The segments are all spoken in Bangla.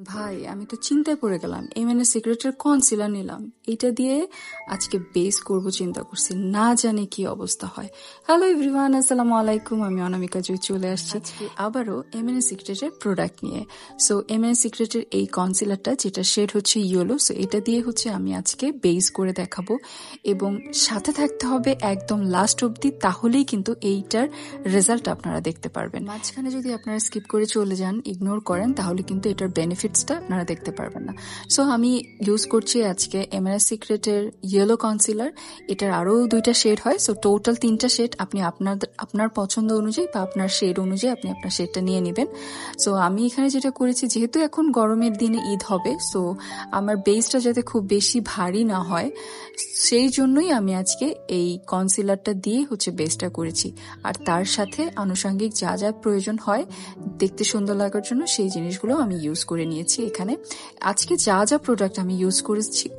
ভাই আমি তো চিন্তায় পড়ে গেলাম। এমএনএ সিক্রেটের কনসিলার নিলাম, এটা দিয়ে আজকে বেস করব চিন্তা করছি, না জানি কি অবস্থা হয়। হ্যালো এভরিওয়ান, আসসালামু আলাইকুম। আমি অনামিকা জয় চলে আসছি আজকে আবারও এমএনএ সিক্রেটের প্রোডাক্ট নিয়ে। সো এমএনএ সিক্রেটের এই কনসিলারটা, যেটা শেড হচ্ছে ইয়েলো, সো এটা দিয়ে হচ্ছে আমি আজকে বেস করে দেখাবো এবং সাথে থাকতে হবে একদম লাস্ট অবধি, তাহলেই কিন্তু এইটার রেজাল্ট আপনারা দেখতে পারবেন। মাঝখানে যদি আপনারা স্কিপ করে চলে যান, ইগনোর করেন, তাহলে কিন্তু এটার বেনিফিটসটা আপনারা দেখতে পারবেন না। সো আমি ইউজ করছি আজকে এমএনএ সিক্রেটের ইয়েলো কনসিলার। এটার আরো 2টা শেড হয়, সো টোটাল 3টা শেড। আপনি আপনার পছন্দ অনুযায়ী বা আপনার শেড অনুযায়ী আপনি আপনার শেডটা নিয়ে নেবেন। সো আমি এখানে যেটা করেছি, যেহেতু এখন গরমের দিনে ঈদ হবে, সো আমার বেসটা যাতে খুব বেশি ভারী না হয়, সেই জন্যই আমি আজকে এই কনসিলারটা দিয়ে হচ্ছে বেসটা করেছি। আর তার সাথে আনুষঙ্গিক যা যা প্রয়োজন হয় দেখতে সুন্দর লাগার জন্য, সেই জিনিসগুলো আমি ইউজ করে নিয়েছি এখানে। আজকে যা যা প্রোডাক্ট আমি ইউজ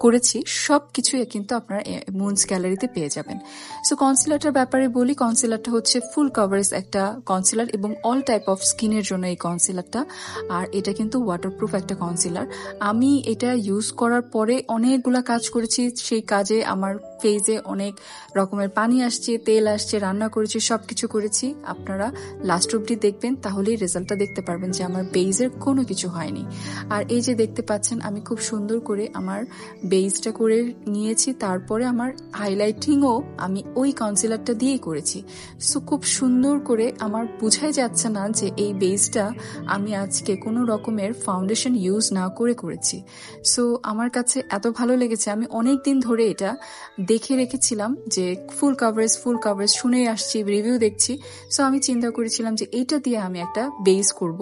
করেছি সব কিছুই কিন্তু আপনারা মুনস গ্যালারিতে পেয়ে যাবেন। সো কনসিলারটার ব্যাপারে বলি, কনসিলারটা হচ্ছে ফুল কভারেজ একটা কনসিলার এবং অল টাইপ অফ স্কিনের জন্য এই কনসিলারটা। আর এটা কিন্তু ওয়াটারপ্রুফ একটা কনসিলার। আমি এটা ইউজ করার পরে অনেকগুলা কাজ করেছি, সেই কাজে আমার ফেসে অনেক রকমের পানি আসছে, তেল আসছে, রান্না করেছি, সবকিছু করেছি। আপনারা লাস্ট অবধি দেখবেন, তাহলেই রেজাল্টটা দেখতে পারবেন যে আমার বেইজের কোনো কিছু হয়নি। আর এই যে দেখতে পাচ্ছেন, আমি খুব সুন্দর করে আমার বেইজটা করে নিয়েছি। তারপরে আমার হাইলাইটিংও আমি ওই কনসিলারটা দিয়েই করেছি। সো খুব সুন্দর করে, আমার বোঝাই যাচ্ছে না যে এই বেইজটা আমি আজকে কোনো রকমের ফাউন্ডেশন ইউজ না করে করেছি। সো আমার কাছে এত ভালো লেগেছে। আমি অনেক দিন ধরে এটা দেখে রেখেছিলাম যে ফুল কাভারেজ শুনেই আসছি, রিভিউ দেখছি। সো আমি চিন্তা করেছিলাম যে এইটা দিয়ে আমি একটা বেস করব,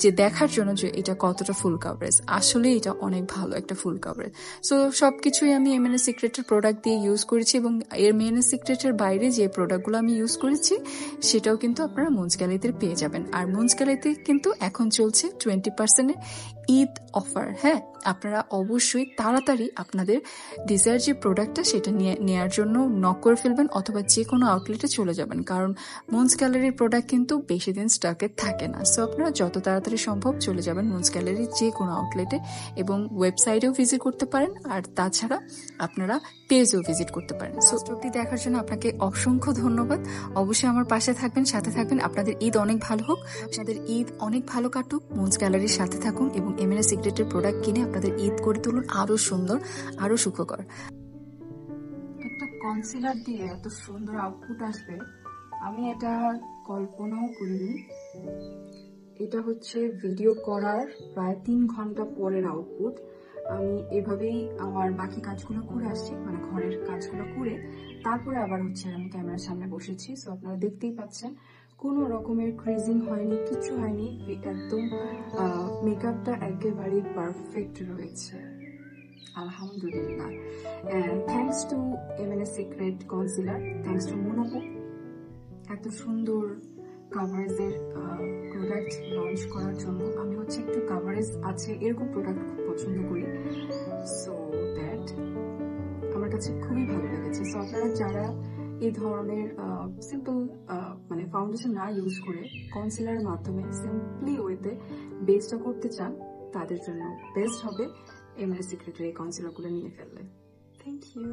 যে দেখার জন্য যে এটা কতটা ফুল কাভারেজ। আসলে এটা অনেক ভালো একটা ফুল কাভারেজ। সো সবকিছুই আমি এমএনএ সিক্রেটের প্রোডাক্ট দিয়ে ইউজ করেছি এবং এমএনএ সিক্রেটের বাইরে যে প্রোডাক্টগুলো আমি ইউজ করেছি সেটাও কিন্তু আপনারা মুনস গ্যালারিতে পেয়ে যাবেন। আর মুনস গ্যালারিতে কিন্তু এখন চলছে 20% ঈদ অফার। হ্যাঁ, আপনারা অবশ্যই তাড়াতাড়ি আপনাদের ডিজায়ার যে প্রোডাক্টটা সেটা নেওয়ার জন্য নক করে ফেলবেন, অথবা যে কোনো আউটলেটে চলে যাবেন, কারণ মুনস গ্যালারির প্রোডাক্ট কিন্তু বেশি দিন স্টকে থাকে না। সো আপনারা যত তাড়াতাড়ি সম্ভব চলে যাবেন মুনস গ্যালারির যে কোনো আউটলেটে, এবং ওয়েবসাইটেও ভিজিট করতে পারেন। আর তাছাড়া আপনারা পেজও ভিজিট করতে পারেন। সো অবধি দেখার জন্য আপনাকে অসংখ্য ধন্যবাদ। অবশ্যই আমার পাশে থাকবেন, সাথে থাকবেন। আপনাদের ঈদ অনেক ভালো হোক, আপনাদের ঈদ অনেক ভালো কাটুক। মুনস গ্যালারির সাথে থাকুন এবং এমএনএ সিক্রেটের প্রোডাক্ট কিনে আপনাদের ঈদ করে তুলুন আরো সুন্দর, আরো সুখকর। একটা কনসিলার দিয়ে এত সুন্দর আউটপুট আসবে আমি এটা কল্পনাও করিনি। এটা হচ্ছে ভিডিও করার প্রায় 3 ঘন্টা পরের আউটপুট। আমি এভাবেই আমার বাকি কাজগুলো করে আসছি, মানে ঘরের কাজগুলো করে তারপরে আবার হচ্ছে আমি ক্যামেরার সামনে বসেছি। সো আপনারা দেখতেই পাচ্ছেন কোনো রকমের ক্রিজিং হয়নি, কিছু হয়নি, একদম মেকআপটা একেবারেই পারফেক্ট রয়েছে, আলহামদুলিল্লাহ। And thanks to MNA secret concealer, thanks to মুনাপু এত সুন্দর কাভারেজের প্রোডাক্ট লঞ্চ করার জন্য। আমি হচ্ছে একটু কাভারেজ আছে এরকম প্রোডাক্ট খুব পছন্দ করি, সো দ্যাট আমার কাছে খুবই ভালো লেগেছে। সো আপনারা যারা এই ধরনের সিম্পল মানে ফাউন্ডেশন না ইউজ করে কনসিলারের মাধ্যমে সিম্পলি ওয়েতে বেসটা করতে চান, তাদের জন্য বেস্ট হবে এমএনএ সিক্রেটের এই কনসিলারগুলো নিয়ে ফেললে। Thank you.